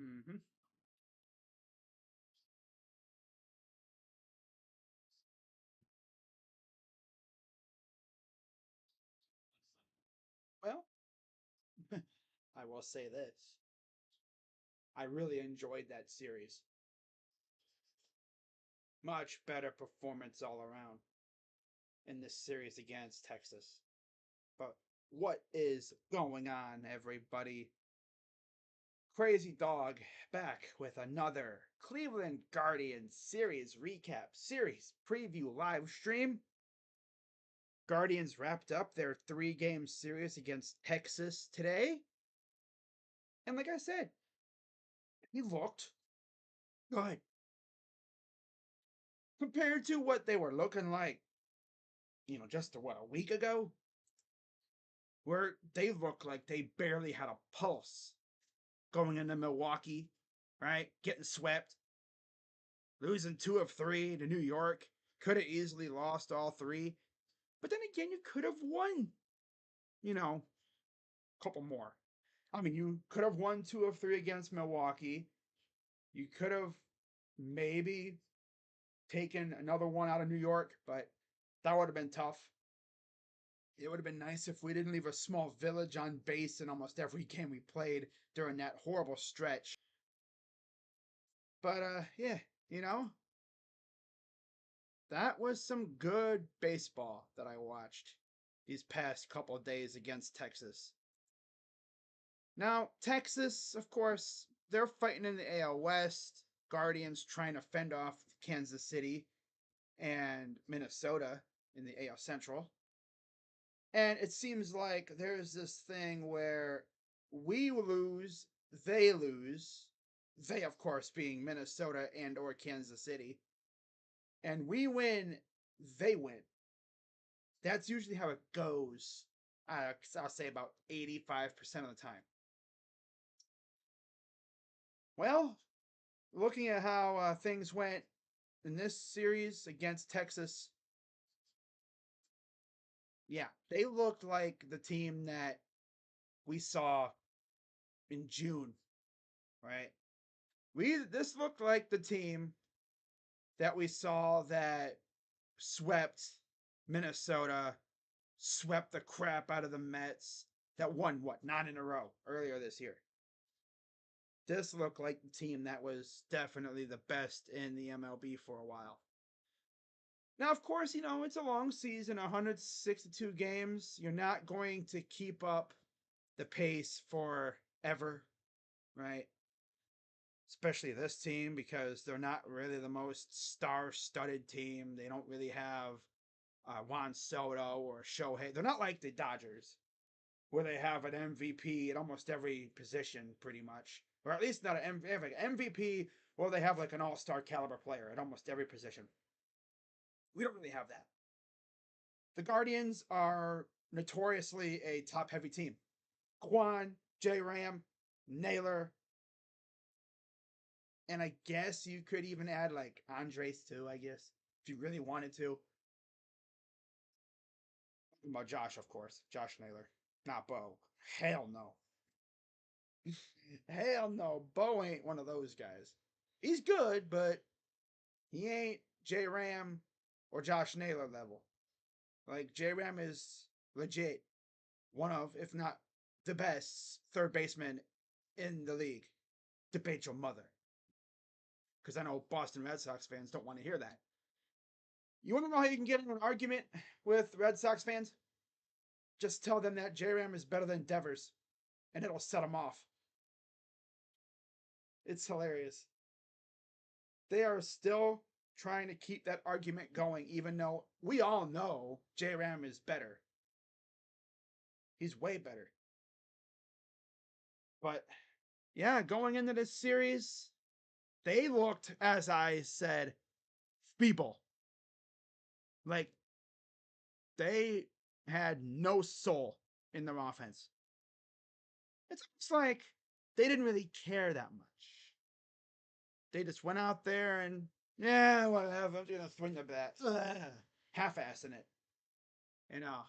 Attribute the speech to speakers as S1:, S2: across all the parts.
S1: Hmm. Well, I will say this. I really enjoyed that series. Much better performance all around in this series against Texas. But what is going on, everybody? Crazy Dog back with another Cleveland Guardians series recap, series preview live stream. Guardians wrapped up their 3-game series against Texas today. And like I said, he looked good compared to what they were looking like, just a week ago, where they looked like they barely had a pulse going into Milwaukee, right? Getting swept, losing 2 of 3 to New York. Could have easily lost all 3. But then again, you could have won, a couple more. I mean, you could have won 2 of 3 against Milwaukee. You could have maybe taken another one out of New York, but that would have been tough. It would have been nice if we didn't leave a small village on base in almost every game we played during that horrible stretch. But yeah, you know, that was some good baseball that I watched these past couple of days against Texas. Now, Texas, of course, they're fighting in the AL West. Guardians trying to fend off Kansas City and Minnesota in the AL Central. And it seems like there's this thing where we lose, they lose. They, of course, being Minnesota and or Kansas City. And we win, they win. That's usually how it goes. I'll say about 85% of the time. Well, looking at how things went in this series against Texas, yeah, they looked like the team that we saw in June, right? This looked like the team that we saw that swept Minnesota, swept the crap out of the Mets, that won what 9 in a row earlier this year. This looked like the team that was definitely the best in the MLB for a while. Now, of course, it's a long season, 162 games. You're not going to keep up the pace forever, right? Especially this team because they're not really the most star-studded team. They don't really have Juan Soto or Shohei. They're not like the Dodgers, where they have an MVP at almost every position, pretty much, or at least not an MVP. Well, they have like an all-star caliber player at almost every position. We don't really have that. The Guardians are notoriously a top-heavy team. Kwan, J. Ram, Naylor, and I guess you could even add like Andres too. I guess if you really wanted to. About Josh, of course, Josh Naylor, not Bo. Hell no. Hell no. Bo ain't one of those guys. He's good, but he ain't J Ram or Josh Naylor level. Like J Ram is legit one of, if not the best third baseman in the league. Debate your mother. Because I know Boston Red Sox fans don't want to hear that. You want to know how you can get in an argument with Red Sox fans? Just tell them that J Ram is better than Devers, and it'll set them off. It's hilarious. They are still trying to keep that argument going, even though we all know J Ram is better. He's way better. But yeah, going into this series, they looked, as I said, feeble. Like they had no soul in their offense. It's almost like they didn't really care that much. They just went out there and yeah, whatever. I'm gonna swing the bat, half-assing it. You know,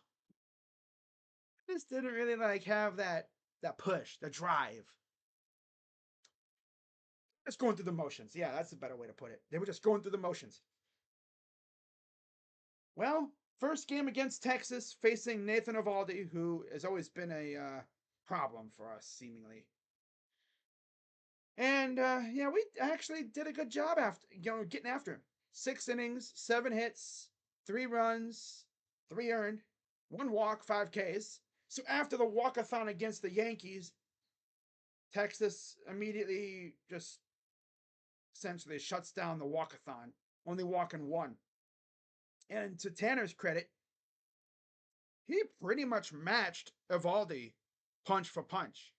S1: just didn't really like have that push, the drive. Just going through the motions. Yeah, that's a better way to put it. They were just going through the motions. Well, first game against Texas, facing Nathan Eovaldi, who has always been a problem for us, seemingly. And yeah, we actually did a good job after getting after him. 6 innings, 7 hits, 3 runs, 3 earned, 1 walk, 5 Ks. So after the walkathon against the Yankees, Texas immediately just essentially shuts down the walkathon, only walking one. And to Tanner's credit, he pretty much matched Eovaldi punch for punch.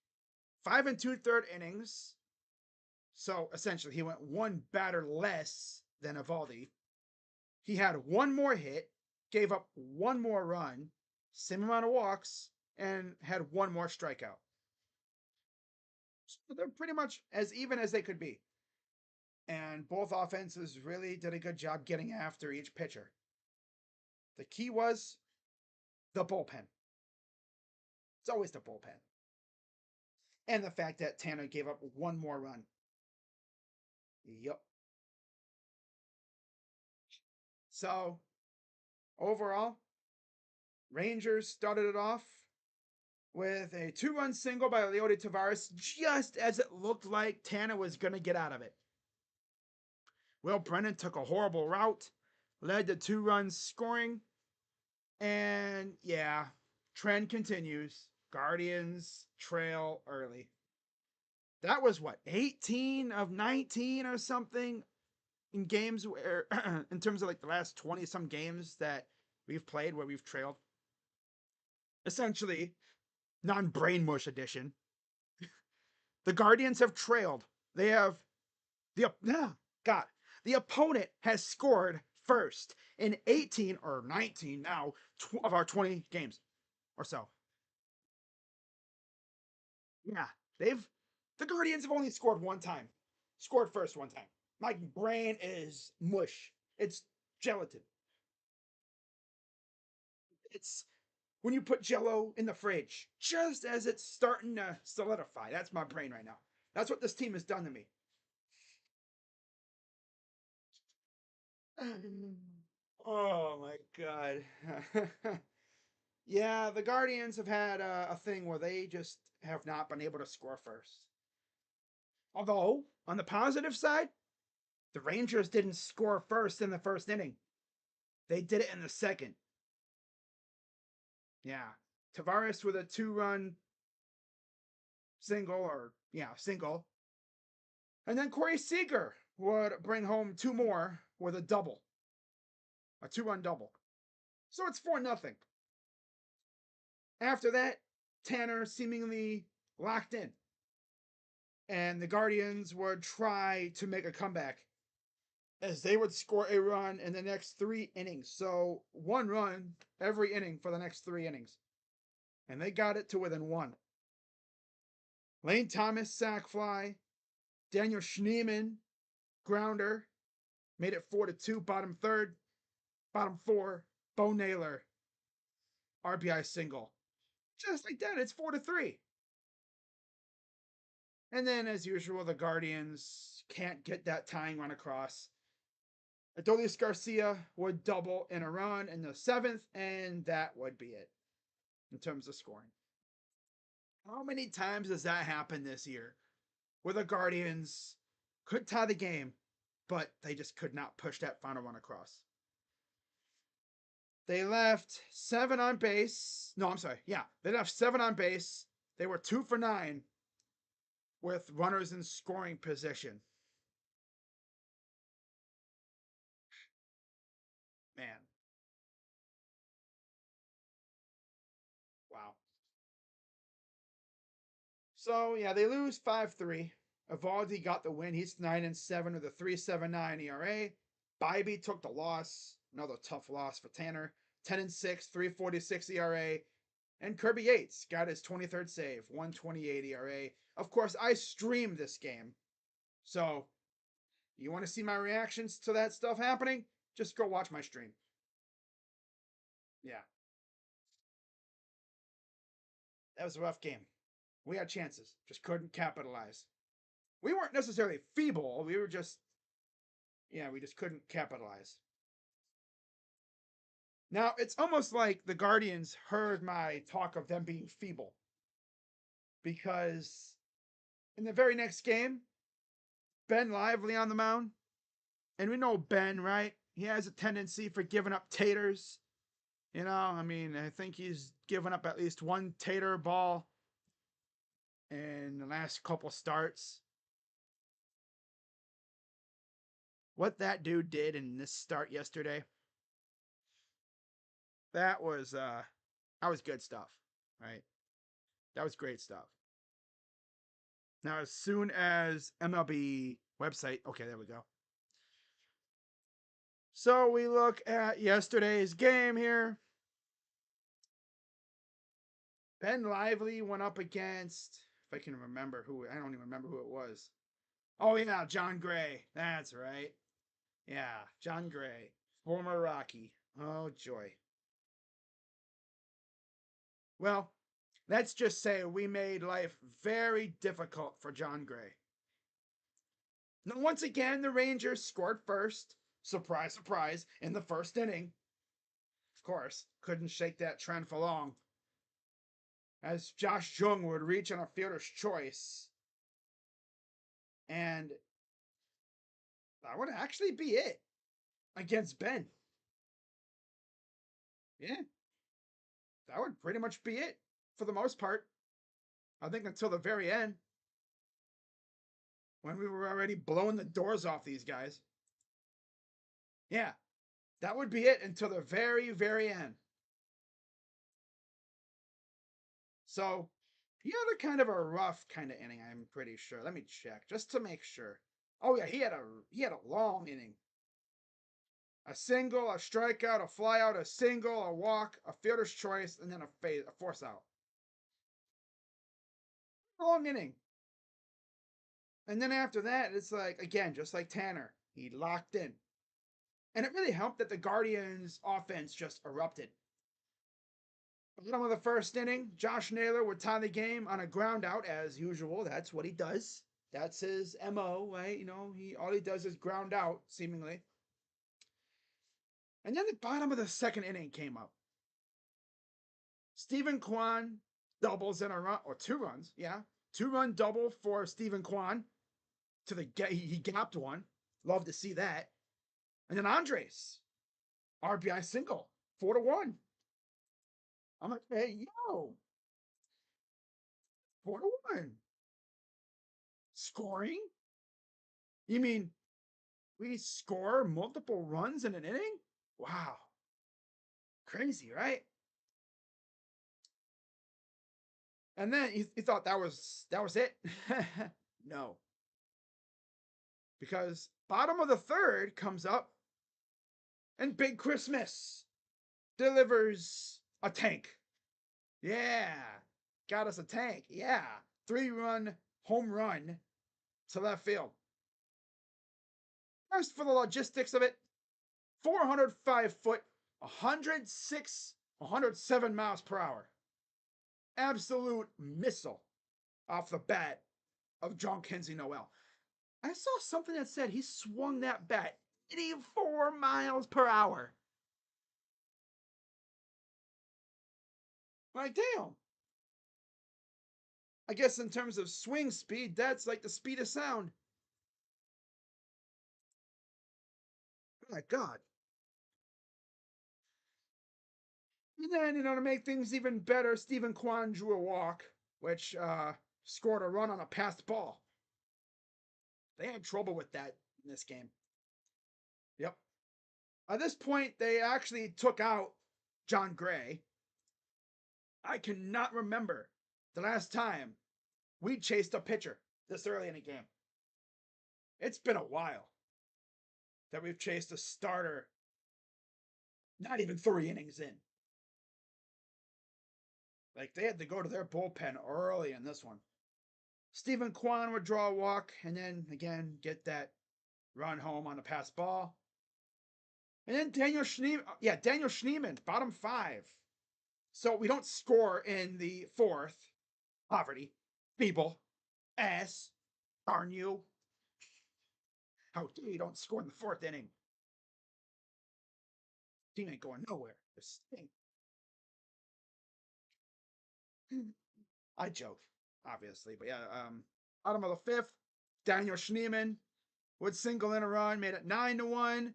S1: 5 2/3 innings. So essentially, he went one batter less than Eovaldi. He had one more hit, gave up one more run, same amount of walks, and had one more strikeout. So they're pretty much as even as they could be. And both offenses really did a good job getting after each pitcher. The key was the bullpen. It's always the bullpen. And the fact that Tanner gave up one more run. Yep. So, overall, Rangers started it off with a 2-run single by Leody Taveras just as it looked like Tanner was going to get out of it. Will Brennan took a horrible route, led to 2 runs scoring, and yeah, trend continues. Guardians trail early. That was what, 18 of 19 or something in games where, in terms of like the last 20 some games that we've played where we've trailed. Essentially, non brain mush edition. The Guardians have trailed. They have God. The opponent has scored first in 18 or 19 now of our 20 games or so. Yeah, the Guardians have only scored one time. Scored first one time. My brain is mush. It's gelatin. It's when you put Jello in the fridge, just as it's starting to solidify. That's my brain right now. That's what this team has done to me. Oh my god. Yeah, the Guardians have had a thing where they just have not been able to score first. Although, on the positive side, the Rangers didn't score first in the first inning. They did it in the second. Yeah. Taveras with a 2-run single, single. And then Corey Seager would bring home 2 more with a double. A 2-run double. So it's 4-0. After that, Tanner seemingly locked in. And the Guardians would try to make a comeback as they would score a run in the next 3 innings. So 1 run every inning for the next 3 innings. And they got it to within 1. Lane Thomas, sac fly. Daniel Schneemann, grounder. Made it 4-2, bottom third. Bottom 4, Bo Naylor, RBI single. Just like that, it's 4-3. And then, as usual, the Guardians can't get that tying run across. Adolis Garcia would double in a run in the 7th, and that would be it in terms of scoring. How many times has that happened this year where the Guardians could tie the game, but they just could not push that final run across? They left 7 on base. No, I'm sorry. Yeah, they left 7 on base. They were 2 for 9 with runners in scoring position. Man. Wow. So, yeah, they lose 5-3. Eovaldi got the win. He's 9-7 with a 3.79 ERA. Bibee took the loss. Another tough loss for Tanner. 10-6, 3.46 ERA. And Kirby Yates got his 23rd save, 1.28 ERA. Of course, I streamed this game. So, you want to see my reactions to that stuff happening? Just go watch my stream. Yeah. That was a rough game. We had chances, just couldn't capitalize. we weren't necessarily feeble. We were just, yeah, we just couldn't capitalize. Now, it's almost like the Guardians heard my talk of them being feeble because in the very next game, Ben Lively on the mound. And we know Ben, right? He has a tendency for giving up taters. You know, I mean, I think he's given up at least one tater ball in the last couple starts. What that dude did in this start yesterday, that was good stuff, right? That was great stuff. Now, as soon as MLB website, okay, there we go. So we look at yesterday's game here. Ben Lively went up against, if I can remember who, I don't even remember who it was. Oh, yeah, John Gray. That's right. Yeah, John Gray, former Rocky. Oh, joy. Well, let's just say we made life very difficult for John Gray. Now, once again, the Rangers scored first. Surprise, surprise, in the first inning. Of course, couldn't shake that trend for long. As Josh Jung would reach on a fielder's choice. And that would actually be it against Ben. Yeah, that would pretty much be it for the most part. I think until the very end, when we were already blowing the doors off these guys. Yeah, that would be it until the very, very end. So, he had a kind of a rough kind of inning, I'm pretty sure. Let me check just to make sure. Oh yeah, he had a long inning. A single, a strikeout, a flyout, a single, a walk, a fielder's choice, and then a force out. Long inning. And then after that, it's like, again, just like Tanner, he locked in. And it really helped that the Guardians' offense just erupted. Bottom of the first inning, Josh Naylor would tie the game on a ground out as usual. That's what he does. That's his MO, right? You know, all he does is ground out, seemingly. And then the bottom of the second inning came up. Stephen Kwan doubles in a run, or 2 runs, yeah. 2-run double for Stephen Kwan. He gapped one. Love to see that. And then Andres, RBI single, 4-1. I'm like, hey, yo, 4-1. Scoring? You mean we score multiple runs in an inning? Wow. Crazy, right? And then he thought that was it. No. Because bottom of the third comes up and Big Christmas delivers a tank. Yeah. Got us a tank. Yeah. 3-run home run to left field. As for the logistics of it, 405 foot, 107 miles per hour. Absolute missile off the bat of John Kinsey Noel. I saw something that said he swung that bat 84 miles per hour. Like, damn. I guess in terms of swing speed, that's like the speed of sound. Oh my God. And then, to make things even better, Stephen Kwan drew a walk, which scored a run on a passed ball. They had trouble with that in this game. Yep. At this point, they actually took out John Gray. I cannot remember the last time we chased a pitcher this early in a game. It's been a while that we've chased a starter not even 3 innings in. Like, they had to go to their bullpen early in this one. Stephen Kwan would draw a walk and then, again, get that run home on a pass ball. And then Daniel Schneemann, bottom 5. So we don't score in the fourth. Poverty. Feeble. Ass. Darn you. How dare you don't score in the fourth inning? Team ain't going nowhere. This stink. I joke, obviously, but yeah. Bottom of the fifth, Daniel Schneemann would single in a run, made it 9-1,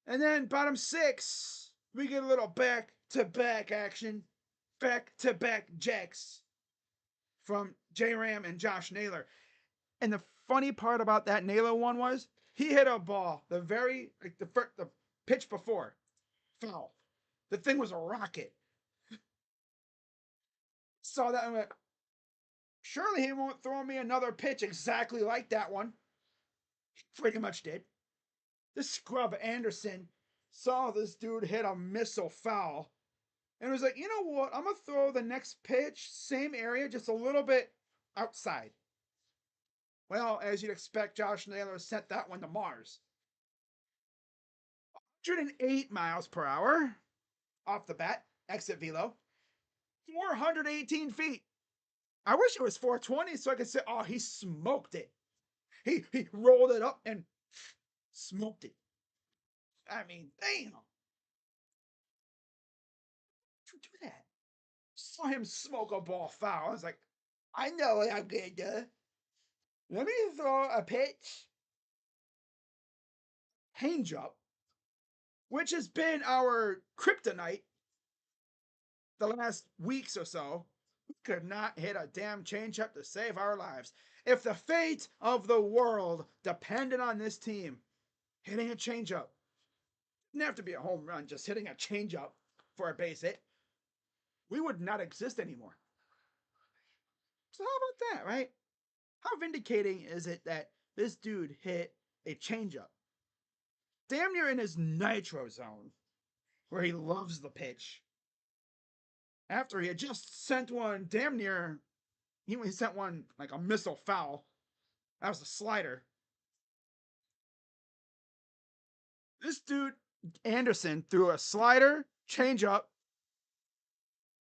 S1: and then bottom six, we get a little back-to-back action, back-to-back jacks from J Ram and Josh Naylor. And the funny part about that Naylor one was he hit a ball the the pitch before foul. The thing was a rocket. Saw that and went, surely he won't throw me another pitch exactly like that one. He pretty much did. This scrub Anderson saw this dude hit a missile foul and was like, you know what? I'm going to throw the next pitch, same area, just a little bit outside. Well, as you'd expect, Josh Naylor sent that one to Mars. 108 miles per hour off the bat, exit velo. 418 feet. I wish it was 420 so I could say, oh, he smoked it. He rolled it up and smoked it. I mean, damn. To do that. Saw him smoke a ball foul. I was like, I know what I'm gonna do. Let me throw a pitch. Change up, which has been our kryptonite the last weeks or so. We could not hit a damn changeup to save our lives. If the fate of the world depended on this team hitting a changeup, didn't have to be a home run, just hitting a changeup for a base hit, we would not exist anymore. So how about that, right? How vindicating is it that this dude hit a changeup damn near in his nitro zone, where he loves the pitch, after he had just sent one damn near, he sent one like a missile foul. That was a slider. This dude, Anderson, threw a slider, changeup,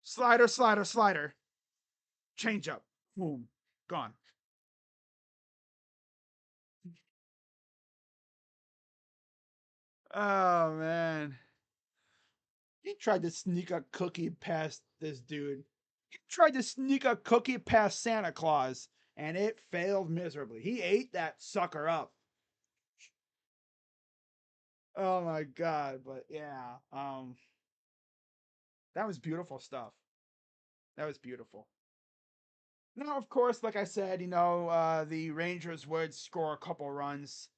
S1: slider, changeup. Boom. Gone. Oh, man. He tried to sneak a cookie past this dude. He tried to sneak a cookie past Santa Claus, and it failed miserably. He ate that sucker up. Oh my god, but yeah, that was beautiful stuff. That was beautiful. Now, of course, like I said, the Rangers would score a couple runs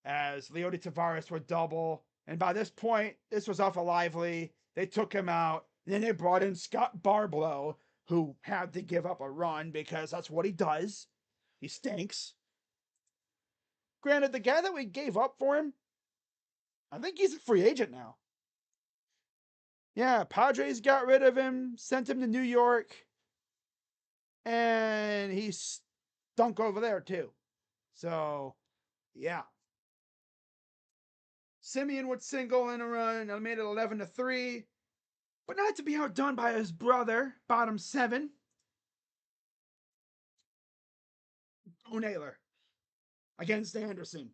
S1: as Leody Tavares would double. And by this point, this was off a lively. They took him out. And then they brought in Scott Barblow, who had to give up a run because that's what he does. He stinks. Granted, the guy that we gave up for him, I think he's a free agent now. Yeah, Padres got rid of him, sent him to New York, and he stunk over there too. So, yeah. Semien would single in a run. I made it 11-3, but not to be outdone by his brother, bottom seven, Bo Naylor, against Anderson.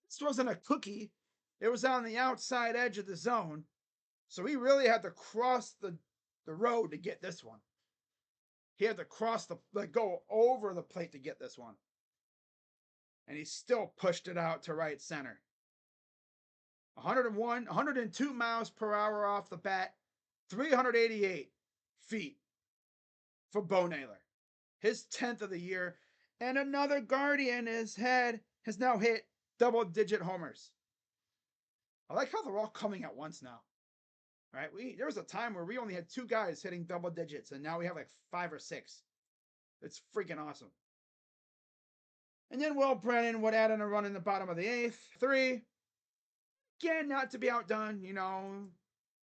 S1: This wasn't a cookie. It was on the outside edge of the zone. So he really had to cross the road to get this one. He had to go over the plate to get this one. And he still pushed it out to right center. 101, 102 miles per hour off the bat, 388 feet for Bo Naylor. His 10th of the year. And another Guardian has now hit double-digit homers. I like how they're all coming at once now. Right? There was a time where we only had two guys hitting double digits, and now we have like 5 or 6. It's freaking awesome. And then Will Brennan would add in a run in the bottom of the 8th. 3. Again, not to be outdone,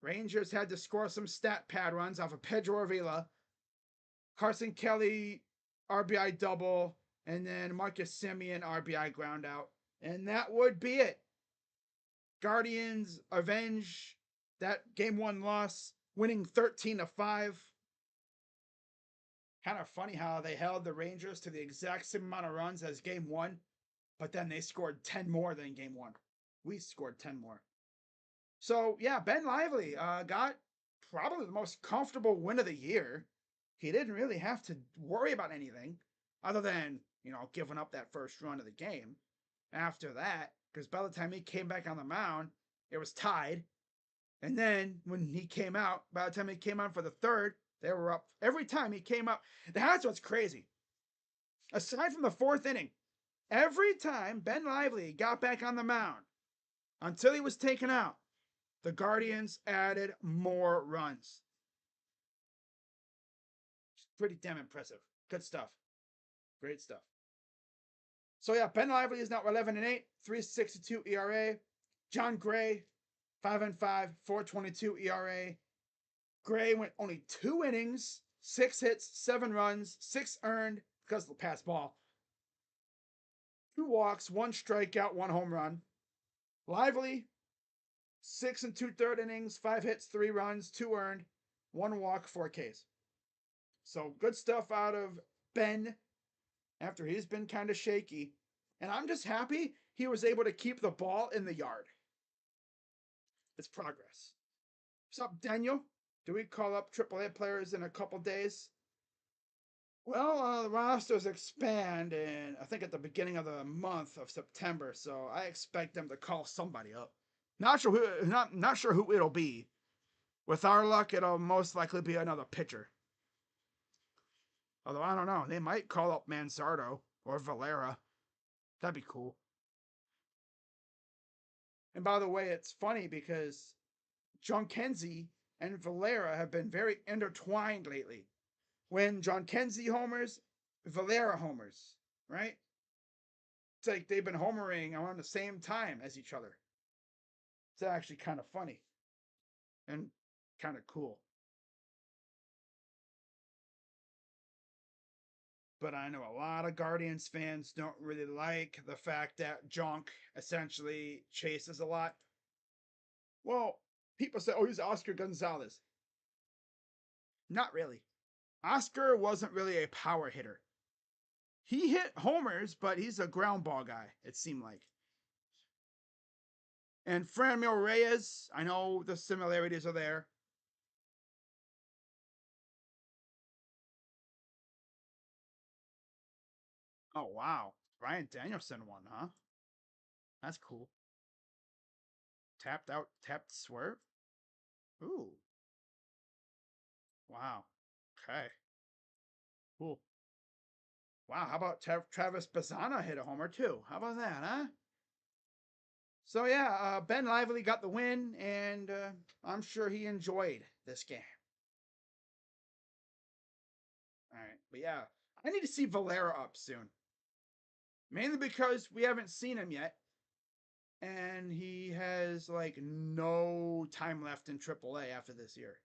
S1: Rangers had to score some stat pad runs off of Pedro Avila. Carson Kelly, RBI double, and then Marcus Semien, RBI ground out. And that would be it. Guardians avenge that game 1 loss, winning 13-5. Kind of funny how they held the Rangers to the exact same amount of runs as game one, but then they scored 10 more than game one. We scored 10 more. So, yeah, Ben Lively got probably the most comfortable win of the year. He didn't really have to worry about anything other than, giving up that first run of the game. After that, because by the time he came back on the mound, it was tied. And then when he came out, by the time he came out for the third, they were up. Every time he came out, that's what's crazy. Aside from the fourth inning, every time Ben Lively got back on the mound until he was taken out, the Guardians added more runs. Pretty damn impressive. Good stuff. Great stuff. So yeah, Ben Lively is now 11-8, 3.62 ERA. Jon Gray, 5-5, 4.22 ERA. Gray went only 2 innings, 6 hits, 7 runs, 6 earned because of the pass ball. 2 walks, 1 strikeout, 1 home run. Lively, 6 2/3 innings, 5 hits, 3 runs, 2 earned, 1 walk, 4 Ks. So good stuff out of Ben after he's been kind of shaky. And I'm just happy he was able to keep the ball in the yard. It's progress. What's up, Daniel? Do we call up AAA players in a couple days? Well, the rosters expand, and I think at the beginning of the month of September, so I expect them to call somebody up. Not sure who, not sure who it'll be. With our luck, it'll most likely be another pitcher. Although I don't know, they might call up Manzardo or Valera. That'd be cool. And by the way, it's funny because Jhonkensy and Valera have been very intertwined lately. When Jhonkensy homers, Valera homers, right? It's like they've been homering around the same time as each other. It's actually kind of funny and kind of cool. But I know a lot of Guardians fans don't really like the fact that Jonk essentially chases a lot. Well, people say, oh, he's Oscar Gonzalez. Not really. Oscar wasn't really a power hitter. He hit homers, but he's a ground ball guy, it seemed like. And Franmil Reyes, I know the similarities are there. Oh, wow. Brian Danielson won, huh? That's cool. Tapped swerve? Ooh. Wow. Okay. Cool. Wow, how about Travis Bazzana hit a homer too? How about that, huh? So yeah, Ben Lively got the win, and I'm sure he enjoyed this game. All right, but yeah, I need to see Valera up soon, mainly because we haven't seen him yet, and he has like no time left in AAA after this year.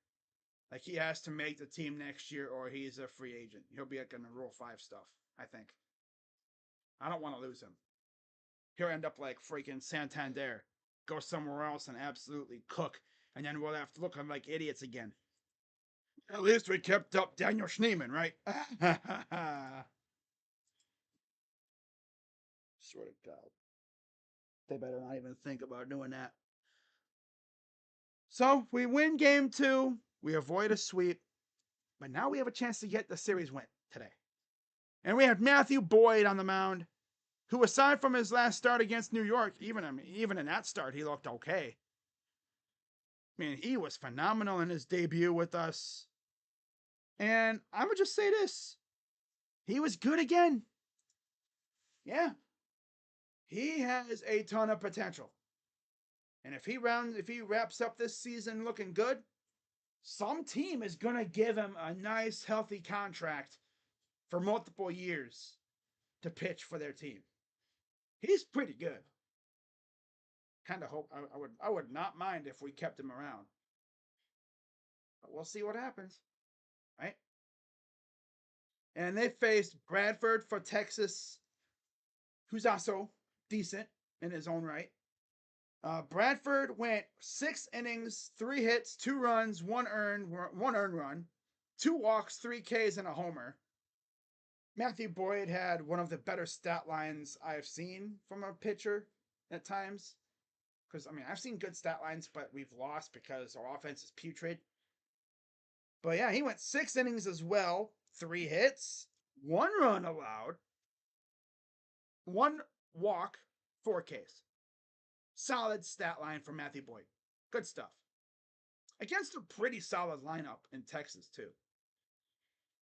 S1: Like he has to make the team next year, or he's a free agent. He'll be like in the Rule 5 stuff. I think. I don't want to lose him. He'll end up like freaking Santander, go somewhere else and absolutely cook, and then we'll have to look like idiots again. At least we kept up Daniel Schneemann, right? Swear to God. They better not even think about doing that. So we win game two. We avoid a sweep. But now we have a chance to get the series win today. And we have Matthew Boyd on the mound, who, aside from his last start against New York, even in that start, he looked okay. I mean, he was phenomenal in his debut with us. And I would just say this. He was good again. Yeah. He has a ton of potential. And if he wraps up this season looking good, some team is going to give him a nice healthy contract for multiple years to pitch for their team. He's pretty good. Kind of hope I would not mind if we kept him around. But we'll see what happens. Right? And they faced Bradford for Texas, who's also decent in his own right. Bradford went 6 innings, 3 hits, 2 runs, one earned run. 2 walks, 3 Ks, and a homer. Matthew Boyd had one of the better stat lines I've seen from a pitcher at times. Because, I mean, I've seen good stat lines, but we've lost because our offense is putrid. But yeah, he went 6 innings as well, 3 hits, 1 run allowed, 1 walk, 4 Ks. Solid stat line for Matthew Boyd. Good stuff. Against a pretty solid lineup in Texas, too.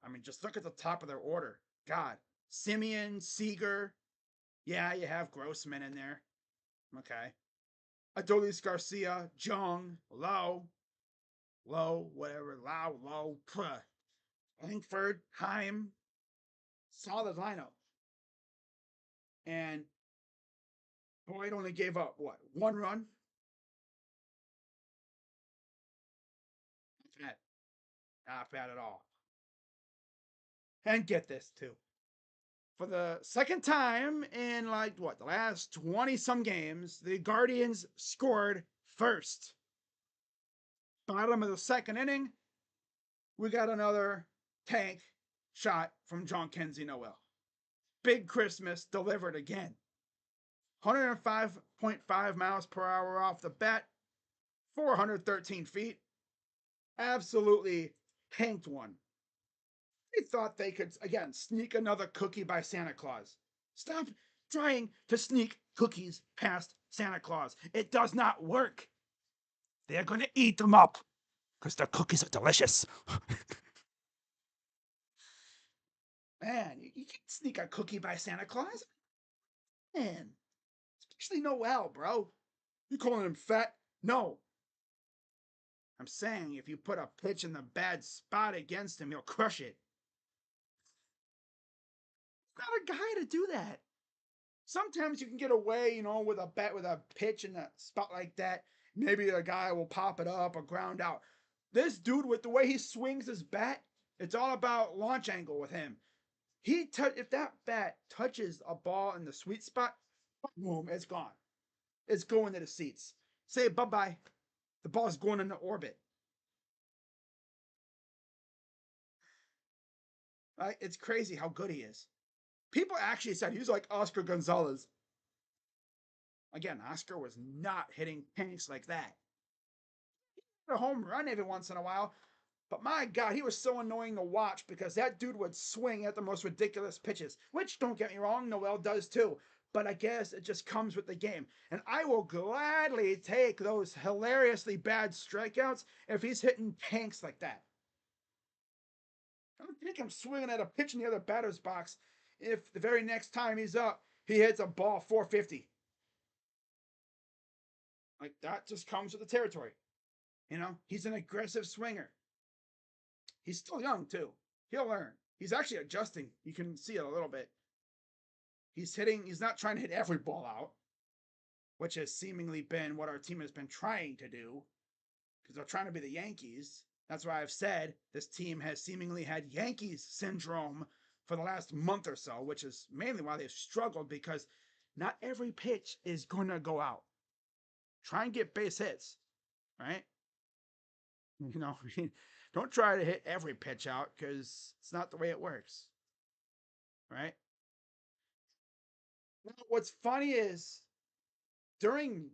S1: I mean, just look at the top of their order. God, Simeon, Seager. Yeah, you have Grossman in there. Okay. Adolis Garcia, Jung, Lowe, whatever, Lowe, Langford, Heim. Solid lineup. And Boyd only gave up, what, 1 run? Not bad. Not bad at all. And get this, too. For the second time in, like, what, the last 20 some games, the Guardians scored first. Bottom of the second inning, we got another tank shot from Jhonkensy Noel. Big Christmas delivered again. 105.5 miles per hour off the bat, 413 feet. Absolutely tanked one. They thought they could, again, sneak another cookie by Santa Claus. Stop trying to sneak cookies past Santa Claus. It does not work. They're going to eat them up because the cookies are delicious. Man, you can't sneak a cookie by Santa Claus. Man, especially Noel, bro. You calling him fat? No. I'm saying if you put a pitch in the bad spot against him, he'll crush it. Not a guy to do that. Sometimes you can get away, with a pitch in a spot like that. Maybe a guy will pop it up or ground out. This dude, with the way he swings his bat, it's all about launch angle with him. If that bat touches a ball in the sweet spot, boom, it's gone. It's going to the seats. Say bye-bye. The ball's going into orbit. Right? It's crazy how good he is. People actually said he was like Oscar Gonzalez. Again, Oscar was not hitting tanks like that. He hit a home run every once in a while, but my God, he was so annoying to watch because that dude would swing at the most ridiculous pitches, which, don't get me wrong, Noel does too. But I guess it just comes with the game. And I will gladly take those hilariously bad strikeouts if he's hitting tanks like that. I don't think I'm swinging at a pitch in the other batter's box if the very next time he's up, he hits a ball 450. Like, that just comes with the territory. He's an aggressive swinger. He's still young, too. He'll learn. He's actually adjusting. You can see it a little bit. He's not trying to hit every ball out, which has seemingly been what our team has been trying to do, because they're trying to be the Yankees. That's why I've said this team has seemingly had Yankees syndrome for the last month or so, which is mainly why they've struggled, because not every pitch is going to go out. Try and get base hits, right? Don't try to hit every pitch out because it's not the way it works, right? Now, what's funny is during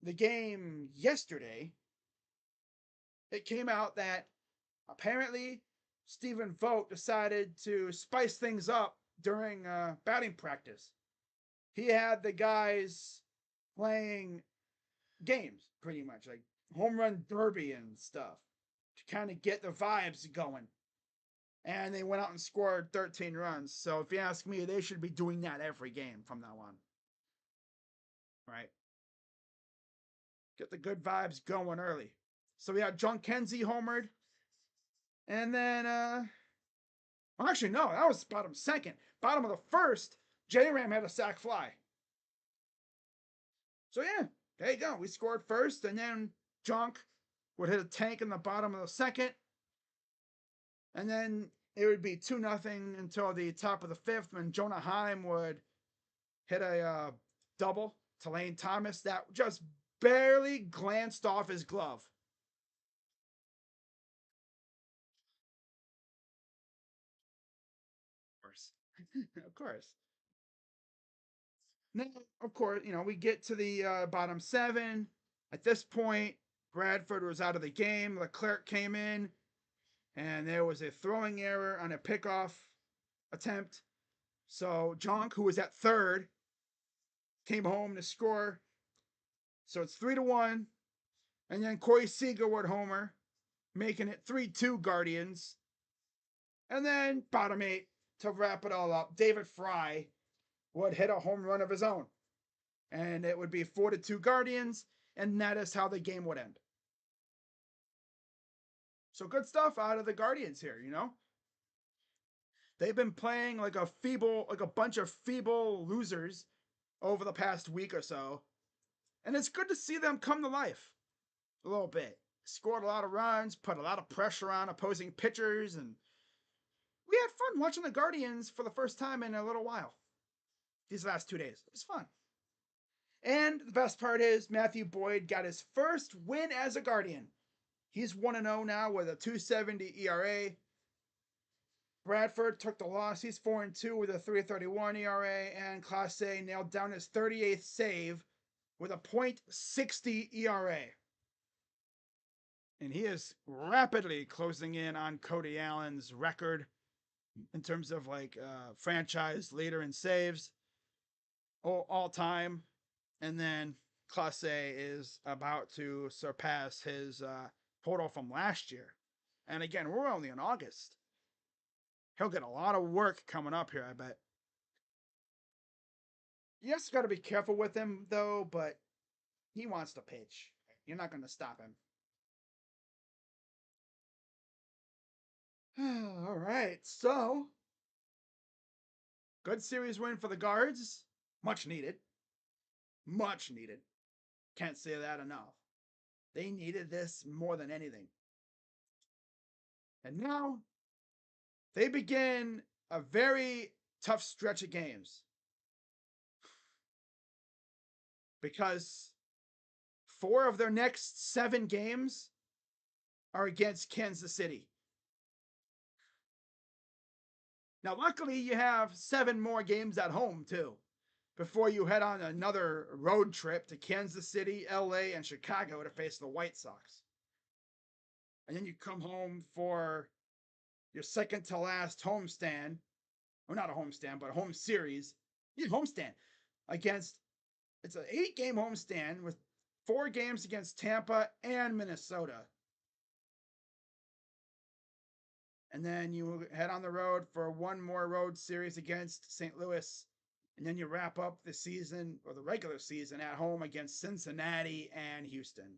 S1: the game yesterday, it came out that apparently Stephen Vogt decided to spice things up during batting practice. He had the guys playing games, pretty much, like home run derby and stuff, to kind of get the vibes going. And they went out and scored 13 runs. So if you ask me, they should be doing that every game from now on. Right? Get the good vibes going early. So we had Jhonkensy homered. And then, actually, no, that was bottom second. Bottom of the first, J-Ram had a sac fly. So yeah, there you go. We scored first, and then Junk would hit a tank in the bottom of the second. And then it would be 2-0 until the top of the fifth, when Jonah Heim would hit a double to Lane Thomas that just barely glanced off his glove. Of course. Now, of course, we get to the bottom seven. At this point, Bradford was out of the game. Leclerc came in, and there was a throwing error on a pickoff attempt. So Jonk, who was at third, came home to score. So it's 3-1. And then Corey Seager would homer, making it 3-2 Guardians. And then bottom eight, to wrap it all up, David Fry would hit a home run of his own. And it would be 4-2 Guardians, and that is how the game would end. So good stuff out of the Guardians here. They've been playing like a bunch of feeble losers over the past week or so. And it's good to see them come to life a little bit. Scored a lot of runs, put a lot of pressure on opposing pitchers, and we had fun watching the Guardians for the first time in a little while. These last 2 days. It was fun. And the best part is Matthew Boyd got his first win as a Guardian. He's 1-0 now with a 2.70 ERA. Bradford took the loss. He's 4-2 with a 3.31 ERA. And Clase nailed down his 38th save with a .60 ERA. And he is rapidly closing in on Cody Allen's record in terms of franchise leader in saves all time. And then Clase is about to surpass his total from last year. And again, we're only in August. He'll get a lot of work coming up here, I bet. You just got to be careful with him, though, but he wants to pitch. You're not going to stop him. All right, so good series win for the Guards. Much needed. Much needed. Can't say that enough. They needed this more than anything. And now they begin a very tough stretch of games. Because 4 of their next 7 games are against Kansas City. Now, luckily, you have 7 more games at home, too, before you head on another road trip to Kansas City, LA, and Chicago to face the White Sox. And then you come home for your second to last homestand, or not a homestand, but a home series. Yeah, homestand against, it's an 8-game homestand with 4 games against Tampa and Minnesota. And then you head on the road for one more road series against St. Louis. And then you wrap up the season, or the regular season, at home against Cincinnati and Houston.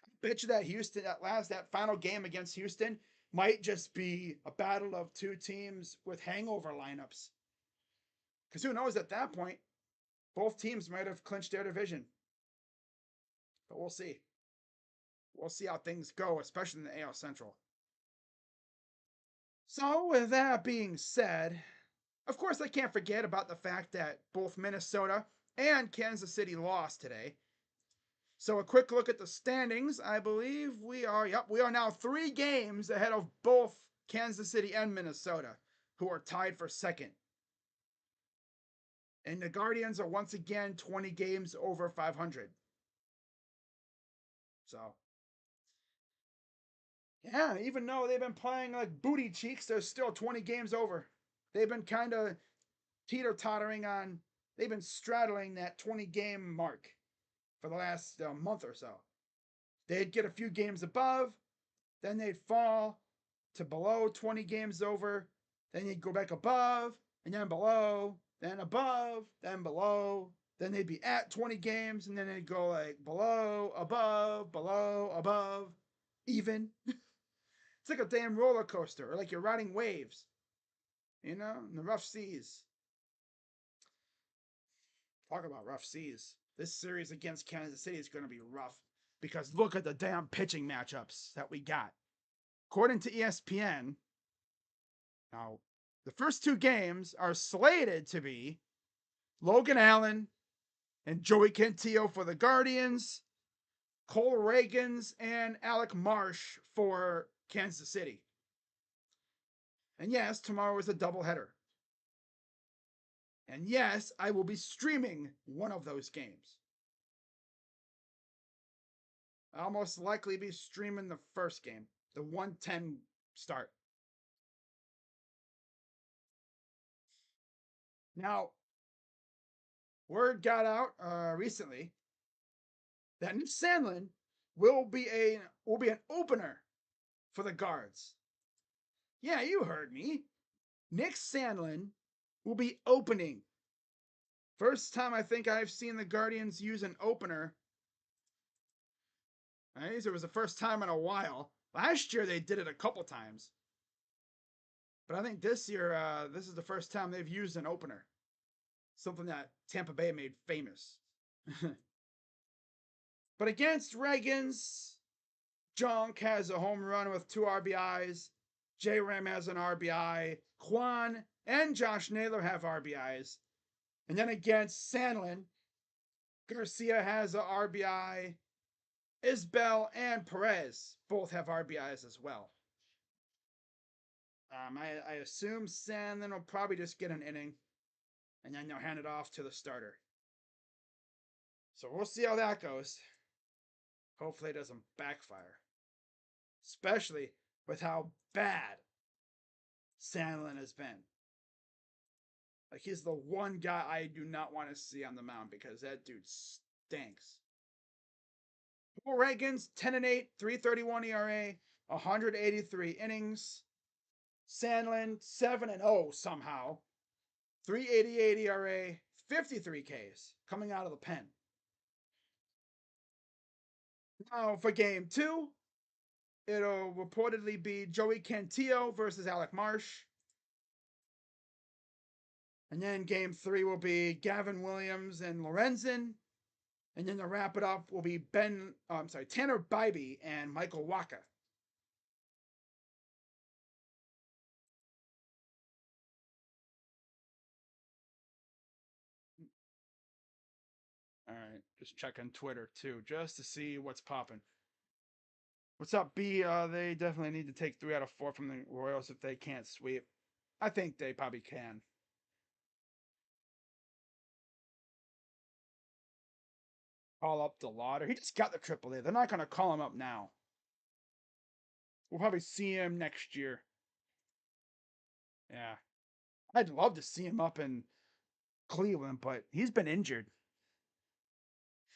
S1: I bet you that final game against Houston might just be a battle of 2 teams with hangover lineups. Because who knows, at that point, both teams might have clinched their division. But we'll see. We'll see how things go, especially in the AL Central. So, with that being said, of course, I can't forget about the fact that both Minnesota and Kansas City lost today. So, a quick look at the standings. I believe we are now 3 games ahead of both Kansas City and Minnesota, who are tied for second. And the Guardians are once again 20 games over 500. So, yeah, even though they've been playing like booty cheeks, they're still 20 games over. They've been kind of teeter-tottering on, they've been straddling that 20-game mark for the last month or so. They'd get a few games above, then they'd fall to below 20 games over, then they'd go back above, and then below, then above, then below, then they'd be at 20 games, and then they'd go like below, above, even. It's like a damn roller coaster, or like you're riding waves, in the rough seas. Talk about rough seas. This series against Kansas City is going to be rough because look at the damn pitching matchups that we got. According to ESPN, now the first 2 games are slated to be Logan Allen and Joey Cantillo for the Guardians, Cole Reagans and Alec Marsh for Kansas City. And yes, tomorrow is a doubleheader. And yes, I will be streaming one of those games. I'll most likely be streaming the first game, the 110 start. Now, word got out recently that Nick Sandlin will be an opener for the Guards. Yeah, you heard me. Nick Sandlin will be opening. First time I think I've seen the Guardians use an opener. Right? It was the first time in a while. Last year they did it a couple times. But I think this year, this is the first time they've used an opener. Something that Tampa Bay made famous. But against Reagans, Junk has a home run with 2 RBIs. J-Ram has an RBI. Kwan and Josh Naylor have RBIs. And then against Sandlin, Garcia has a RBI. Isbell and Perez both have RBIs as well. I assume Sandlin will probably just get an inning, and then they'll hand it off to the starter. So we'll see how that goes. Hopefully it doesn't backfire. Especially with how bad Sandlin has been. Like, he's the one guy I do not want to see on the mound because that dude stinks. Paul Reagans, 10-8, 3.31 ERA, 183 innings. Sandlin, 7-0 somehow, 3.88 ERA, 53 Ks coming out of the pen. Now for game 2, it'll reportedly be Joey Cantillo versus Alec Marsh. And then game 3 will be Gavin Williams and Lorenzen. And then to wrap it up will be Tanner Bibee and Michael Wacha. All right, just checking Twitter too, just to see what's popping. What's up, B? They definitely need to take 3 out of 4 from the Royals if they can't sweep. I think they probably can. Call up DeLauder. He just got the AAA. They're not going to call him up now. We'll probably see him next year. Yeah. I'd love to see him up in Cleveland, but he's been injured.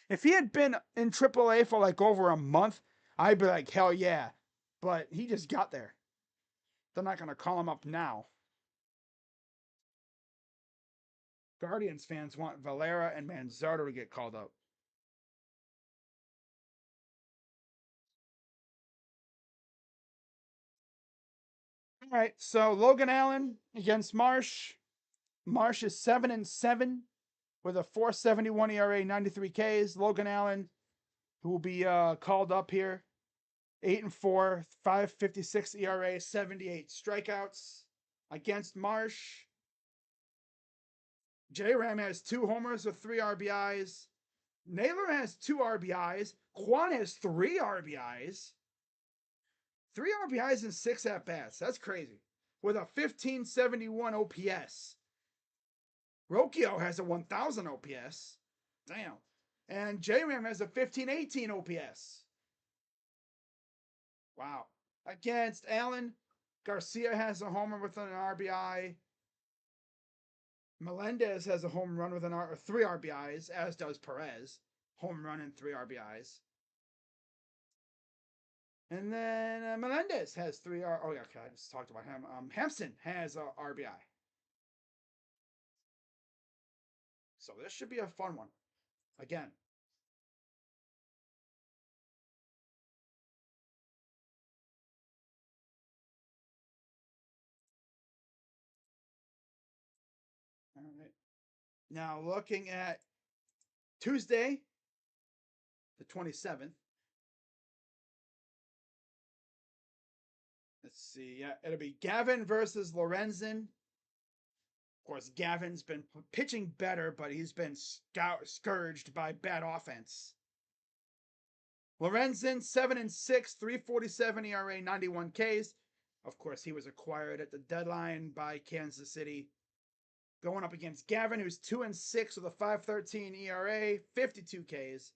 S1: If he had been in AAA for like over a month, I'd be like, hell yeah. But he just got there. They're not going to call him up now. Guardians fans want Valera and Manzardo to get called up. All right, so Logan Allen against Marsh. Marsh is 7-7 with a 4.71 ERA, 93 Ks. Logan Allen, who will be called up here, 8-4, 5.56 ERA, 78 strikeouts against Marsh. J-Ram has 2 homers with 3 RBIs. Naylor has 2 RBIs. Kwan has 3 RBIs. 3 RBIs and 6 at bats. That's crazy. With a 1571 OPS. Rocchio has a 1000 OPS. Damn. And J-Ram has a 1518 OPS. Wow. Against Allen, Garcia has a homer with an RBI. Melendez has a home run with 3 RBIs, as does Perez. Home run and 3 RBIs. And then Melendez has 3 Oh, yeah, okay, I just talked about him. Hampson has a RBI. So this should be a fun one. Again. All right. Now looking at Tuesday, the 27th. Let's see. Yeah, it'll be Gavin versus Lorenzen. Of course, Gavin's been pitching better, but he's been scourged by bad offense. Lorenzen, 7-6, 3.47 ERA, 91 Ks. Of course, he was acquired at the deadline by Kansas City. Going up against Gavin, who's 2-6 with a 5.13 ERA, 52 Ks.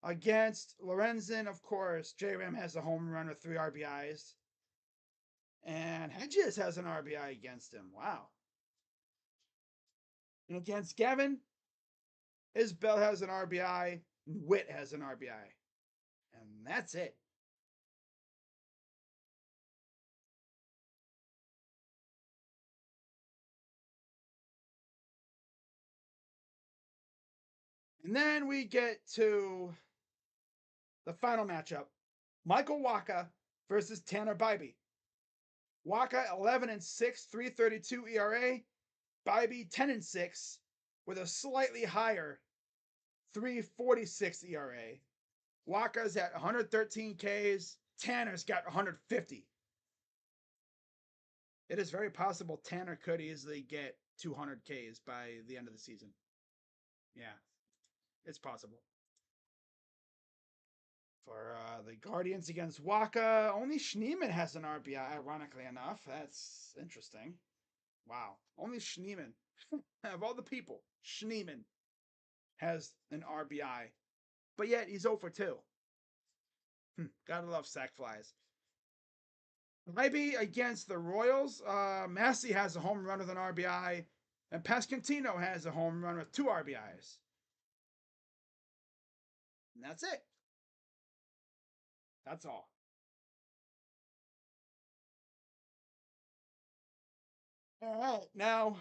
S1: Against Lorenzen, of course, J Ram has a home run with 3 RBIs. And Hedges has an RBI against him. Wow. And against Gavin, Isbell has an RBI. Witt has an RBI. And that's it. And then we get to the final matchup. Michael Wacha versus Tanner Bibee. Wacha 11-6, 3.32 ERA. Bibee 10-6 with a slightly higher 3.46 ERA. Wacha's at 113 Ks. Tanner's got 150. It is very possible Tanner could easily get 200 Ks by the end of the season. Yeah, it's possible. For the Guardians against Wacha, only Schneemann has an RBI, ironically enough. That's interesting. Wow. Only Schneemann, of all the people, Schneemann has an RBI. But yet he's 0 for 2. Gotta love sac flies. Maybe against the Royals, Massey has a home run with an RBI, and Pasquantino has a home run with 2 RBIs. And that's it. That's all. All right, now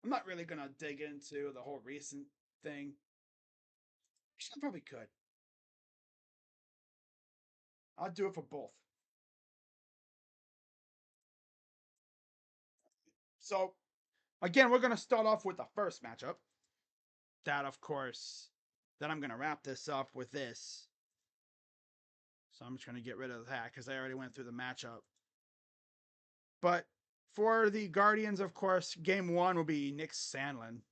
S1: I'm not really gonna dig into the whole recent thing. Actually, I probably could. I'll do it for both. So, again, we're gonna start off with the first matchup. That, of course, then I'm gonna wrap this up with this. So I'm just gonna get rid of that because I already went through the matchup. But for the Guardians, of course, game 1 will be Nick Sandlin.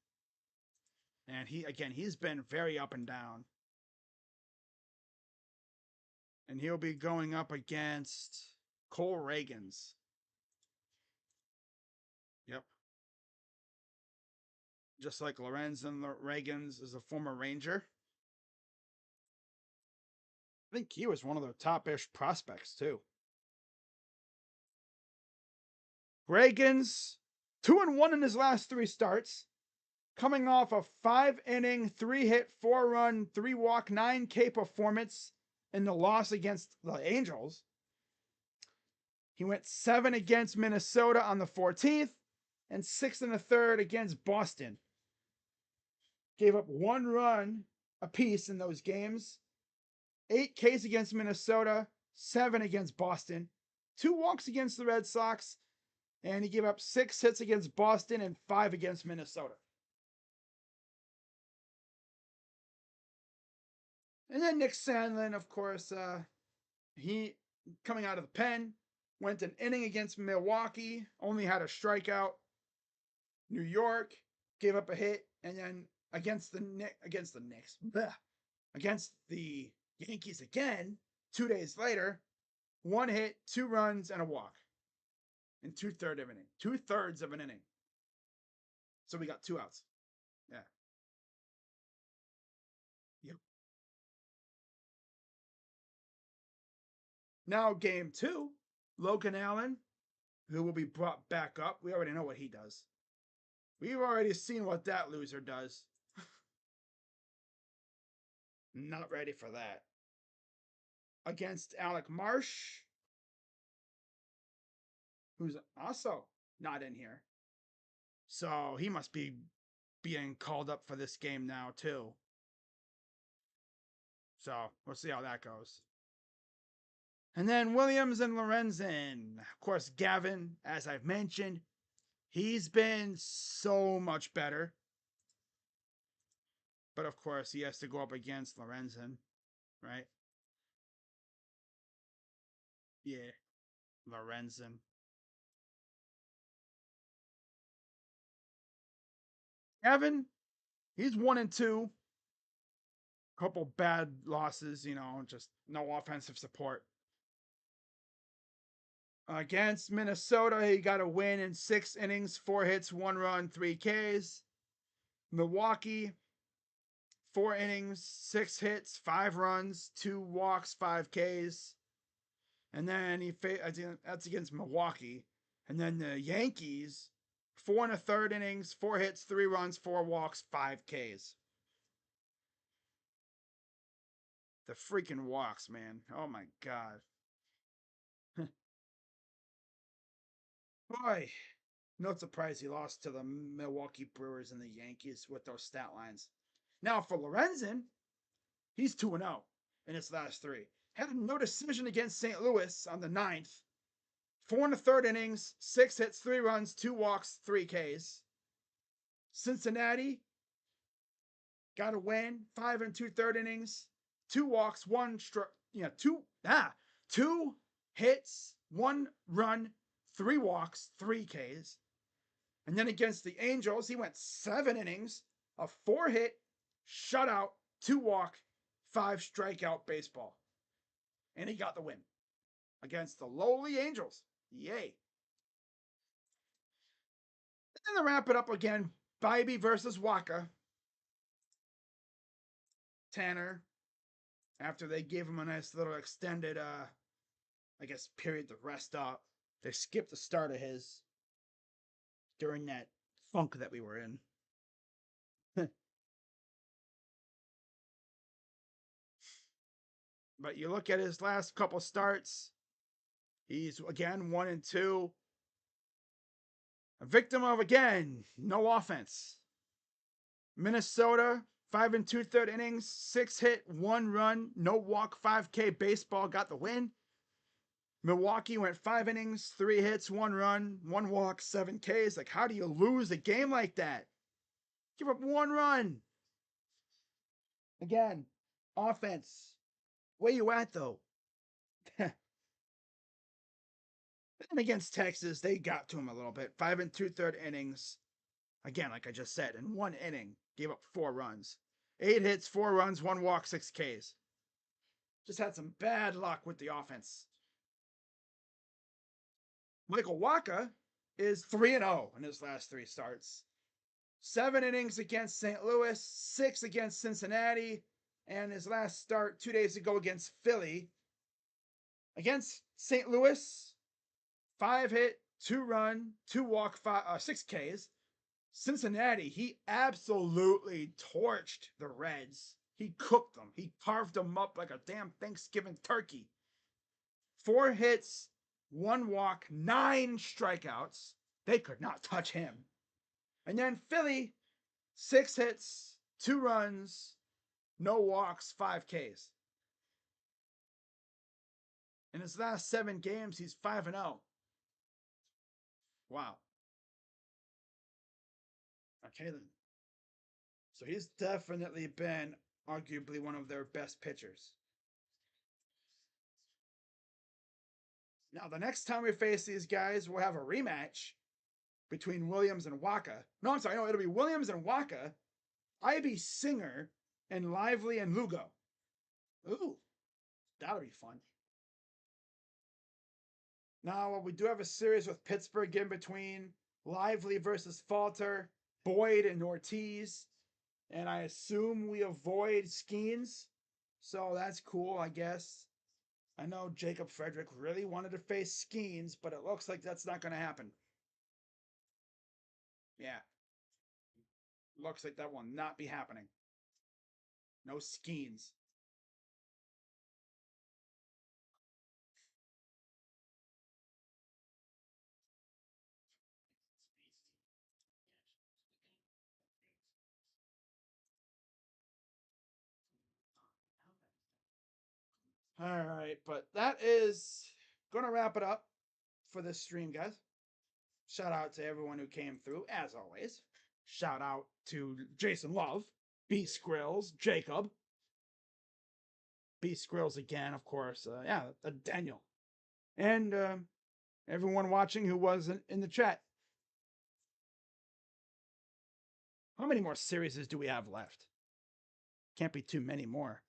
S1: And he's been very up and down. And he'll be going up against Cole Reagans. Yep. Just like Lorenzen Reagans is a former Ranger. I think he was one of the top-ish prospects, too. Reagans, 2-1 in his last 3 starts, coming off a 5-inning, 3-hit, 4-run, 3-walk, 9K performance in the loss against the Angels. He went 7 against Minnesota on the 14th and 6 in the 3rd against Boston. Gave up 1 run apiece in those games. 8 Ks against Minnesota, 7 against Boston, 2 walks against the Red Sox, and he gave up 6 hits against Boston and 5 against Minnesota. And then Nick Sandlin, of course, he, coming out of the pen, went an inning against Milwaukee, only had a strikeout. New York gave up a hit, and then against the Yankees again, 2 days later, 1 hit, 2 runs, and a walk in 2/3 of an inning. 2/3 of an inning. So we got 2 outs. Yeah. Yep. Now game 2, Logan Allen, who will be brought back up. We already know what he does. We've already seen what that loser does. Not ready for that. Against Alec Marsh, who's also not in here. So he must be being called up for this game now, too. So we'll see how that goes. And then Williams and Lorenzen. Of course, Gavin, as I've mentioned, he's been so much better. But of course, he has to go up against Lorenzen, right? Yeah, Lorenzen. Gavin, he's 1-2. Couple bad losses, just no offensive support. Against Minnesota, he got a win in 6 innings, 4 hits, 1 run, 3 Ks. Milwaukee, 4 innings, 6 hits, 5 runs, 2 walks, 5 Ks. And then that's against Milwaukee. And then the Yankees, 4 1/3 innings, 4 hits, 3 runs, 4 walks, 5 Ks. The freaking walks, man. Oh my God. Boy, no surprise he lost to the Milwaukee Brewers and the Yankees with those stat lines. Now for Lorenzen, he's 2-0 in his last 3. Had a no decision against St. Louis on the 9th. 4 1/3 innings, 6 hits, 3 runs, 2 walks, 3 Ks. Cincinnati got a win, 5 2/3 innings, 2 walks, 2 hits, 1 run, 3 walks, 3 Ks. And then against the Angels, he went 7 innings, a 4 hit, shutout, 2 walk, 5 strikeout baseball. And he got the win against the lowly Angels. Yay. And then to wrap it up again, Bibee versus Wacha. Tanner, after they gave him a nice little extended, period to rest up, they skipped the start of his during that funk that we were in. But you look at his last couple starts, he's again 1-2. A victim of, again, no offense. Minnesota, 5 2/3 innings, 6 hit, 1 run, no walk, 5K baseball, got the win. Milwaukee went 5 innings, 3 hits, 1 run, 1 walk, 7 Ks. Like, how do you lose a game like that? Give up 1 run. Again, offense. Where you at, though? And against Texas, they got to him a little bit. 5 2/3 innings. Again, like I just said, in 1 inning, gave up 4 runs. 8 hits, 4 runs, 1 walk, 6 Ks. Just had some bad luck with the offense. Michael Wacha is 3-0 in his last 3 starts. 7 innings against St. Louis, 6 against Cincinnati, and his last start 2 days ago against Philly. Against St. Louis, 5 hit, 2 run, 2 walk, 6 Ks. Cincinnati, he absolutely torched the Reds. He cooked them. He carved them up like a damn Thanksgiving turkey. 4 hits, 1 walk, 9 strikeouts. They could not touch him. And then Philly, 6 hits, 2 runs, no walks, 5 Ks. In his last 7 games, he's 5-0. Wow. Okay, then. So he's definitely been arguably one of their best pitchers. Now, the next time we face these guys, we'll have a rematch between Williams and Wacha. No, I'm sorry. No, it'll be Williams and Wacha, Ivy Singer, and Lively and Lugo. Ooh, that'll be fun. Now, we do have a series with Pittsburgh in between. Lively versus Falter, Boyd and Ortiz. And I assume we avoid Skeens. So that's cool, I guess. I know Jacob Frederick really wanted to face Skeens, but it looks like that's not going to happen. Yeah. Looks like that will not be happening. No Skeens. All right, but that is going to wrap it up for this stream, guys. Shout out to everyone who came through, as always. Shout out to Jason Love, B Skrills, Jacob, B Skrills again, of course. Daniel, and everyone watching who was in the chat. How many more series do we have left? Can't be too many more.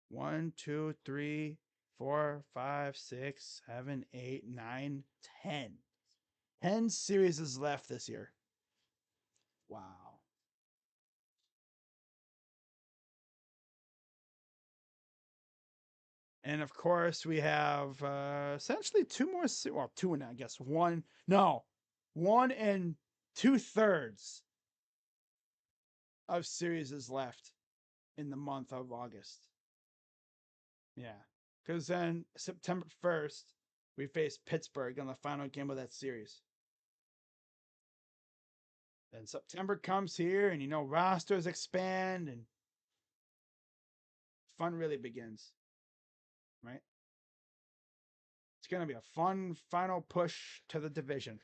S1: 1, 2, 3, 4, 5, 6, 7, 8, 9, 10. 10 series is left this year. Wow. And of course, we have essentially two more, well, two and I guess one. No, 1 2/3 of series is left in the month of August. Yeah, because then September 1st, we face Pittsburgh in the final game of that series. Then September comes here, and rosters expand, and fun really begins, right? It's going to be a fun final push to the division.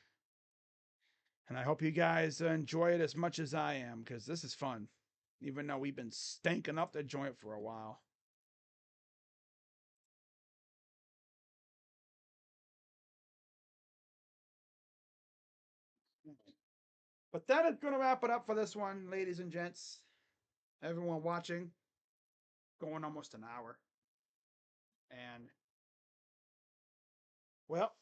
S1: And I hope you guys enjoy it as much as I am, because this is fun, even though we've been stinking up the joint for a while. But that is going to wrap it up for this one, ladies and gents. Everyone watching, going almost an hour. And, well,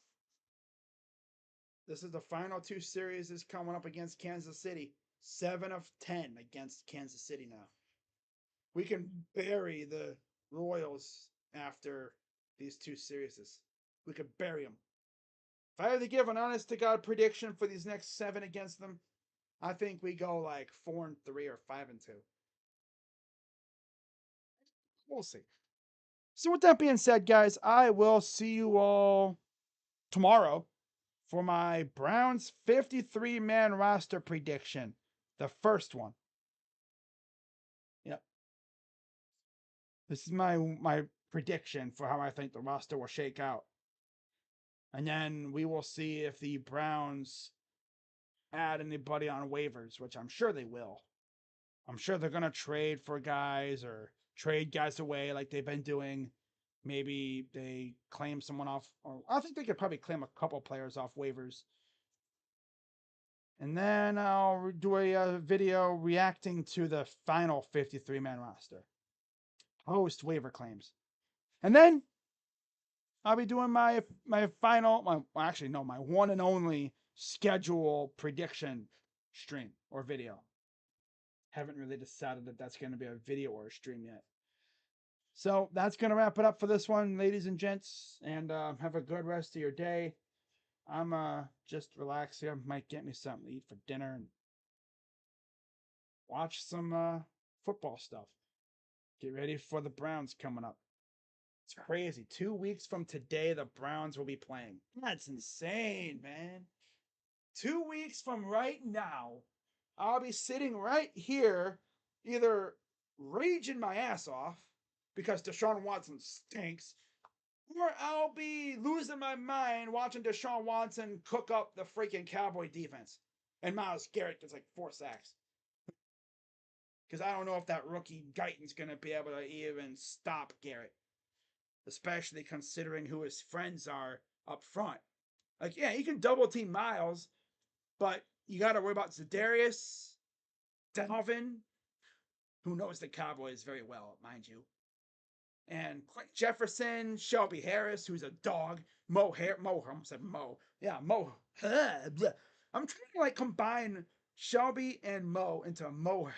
S1: this is the final two series is coming up against Kansas City. 7 of 10 against Kansas City now. We can bury the Royals after these two series. We could bury them. If I had to give an honest to God prediction for these next 7 against them, I think we go like 4-3 or 5-2. We'll see. So with that being said, guys, I will see you all tomorrow for my Browns 53-man roster prediction. The first one. Yep. This is my prediction for how I think the roster will shake out. And then we will see if the Browns add anybody on waivers, which I'm sure they will. I'm sure they're going to trade for guys or trade guys away like they've been doing. Maybe they claim someone off, or I think they could probably claim a couple players off waivers. And then I'll do a video reacting to the final 53-man roster post waiver claims. And then I'll be doing my final, my one and only schedule prediction stream or video. Haven't really decided that that's going to be a video or a stream yet. So that's going to wrap it up for this one, ladies and gents. And have a good rest of your day. I'm just relaxing. I might get me something to eat for dinner and watch some football stuff. Get ready for the Browns coming up. It's crazy. 2 weeks from today, the Browns will be playing. That's insane, man. 2 weeks from right now, I'll be sitting right here, either raging my ass off because Deshaun Watson stinks, or I'll be losing my mind watching Deshaun Watson cook up the freaking Cowboy defense. And Myles Garrett gets like 4 sacks. Because I don't know if that rookie Guyton's going to be able to even stop Garrett. Especially considering who his friends are up front. Like, yeah, you can double team Myles, but you got to worry about Za'Darius, Dalvin, who knows the Cowboys very well, mind you, and Clint Jefferson, Shelby Harris, who's a dog, I almost said Mo. Yeah, Mo. I'm trying to like combine Shelby and Mo into Mo.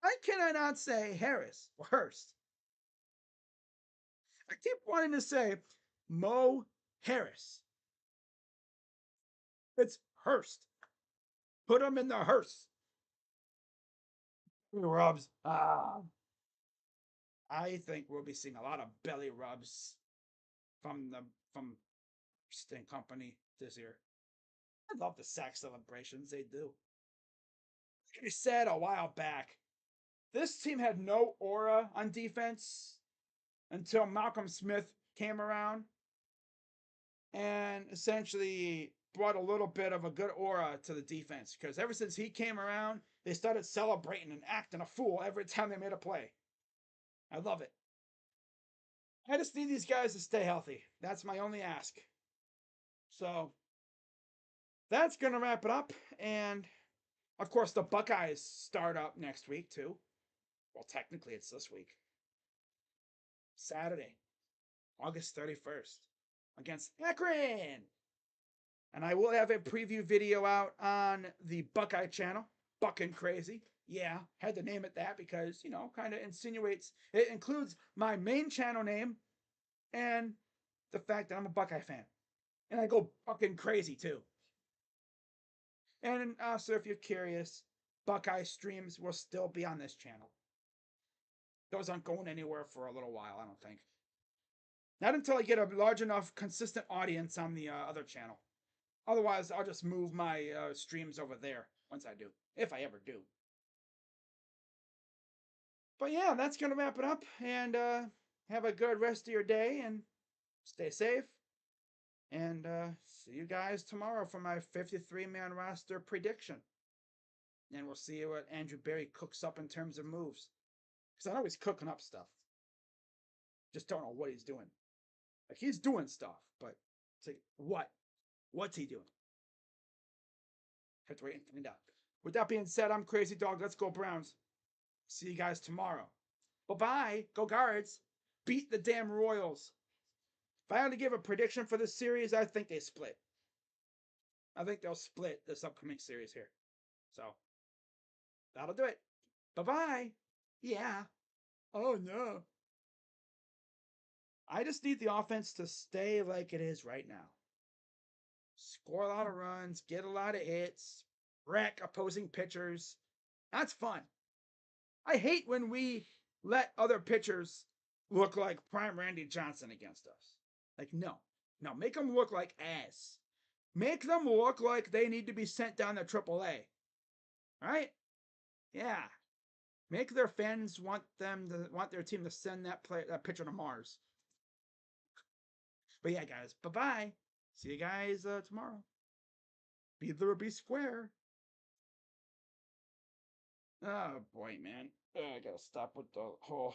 S1: Why can I not say Harris or Hurst? I keep wanting to say Mo Harris. It's Hurst. Put him in the hearse. Rubs. I think we'll be seeing a lot of belly rubs from Sting Company this year. I love the sack celebrations they do. Like I said a while back, this team had no aura on defense until Malcolm Smith came around and essentially brought a little bit of a good aura to the defense. Because ever since he came around, they started celebrating and acting a fool every time they made a play. I love it. I just need these guys to stay healthy. That's my only ask. So that's going to wrap it up. And of course, the Buckeyes start up next week, too. Well, technically, it's this week. Saturday, August 31st, against Akron. And I will have a preview video out on the Buckeye channel, Buckin' Crazy. Yeah, had to name it that because, kind of insinuates, it includes my main channel name and the fact that I'm a Buckeye fan. And I go Buckin' Crazy too. And also, if you're curious, Buckeye streams will still be on this channel. Those aren't going anywhere for a little while, I don't think. Not until I get a large enough, consistent audience on the other channel. Otherwise, I'll just move my streams over there once I do, if I ever do. But yeah, that's going to wrap it up. And have a good rest of your day and stay safe. And see you guys tomorrow for my 53-man roster prediction. And we'll see what Andrew Berry cooks up in terms of moves. Because I know he's cooking up stuff. Just don't know what he's doing. Like, he's doing stuff, but it's like, what? What's he doing? Have to wait and find out. With that being said, I'm Crazy Dog. Let's go Browns. See you guys tomorrow. Bye-bye. Go Guards. Beat the damn Royals. If I had to give a prediction for this series, I think they split. I think they'll split this upcoming series here. So, that'll do it. Bye-bye. Yeah. Oh, no. I just need the offense to stay like it is right now. Score a lot of runs, get a lot of hits, wreck opposing pitchers. That's fun. I hate when we let other pitchers look like prime Randy Johnson against us. Like, no, make them look like ass. Make them look like they need to be sent down to AAA. Right? Yeah. Make their fans want their team to send that pitcher to Mars. But yeah, guys, bye-bye. See you guys tomorrow. Be there or be square. Oh boy, man. I gotta stop with the whole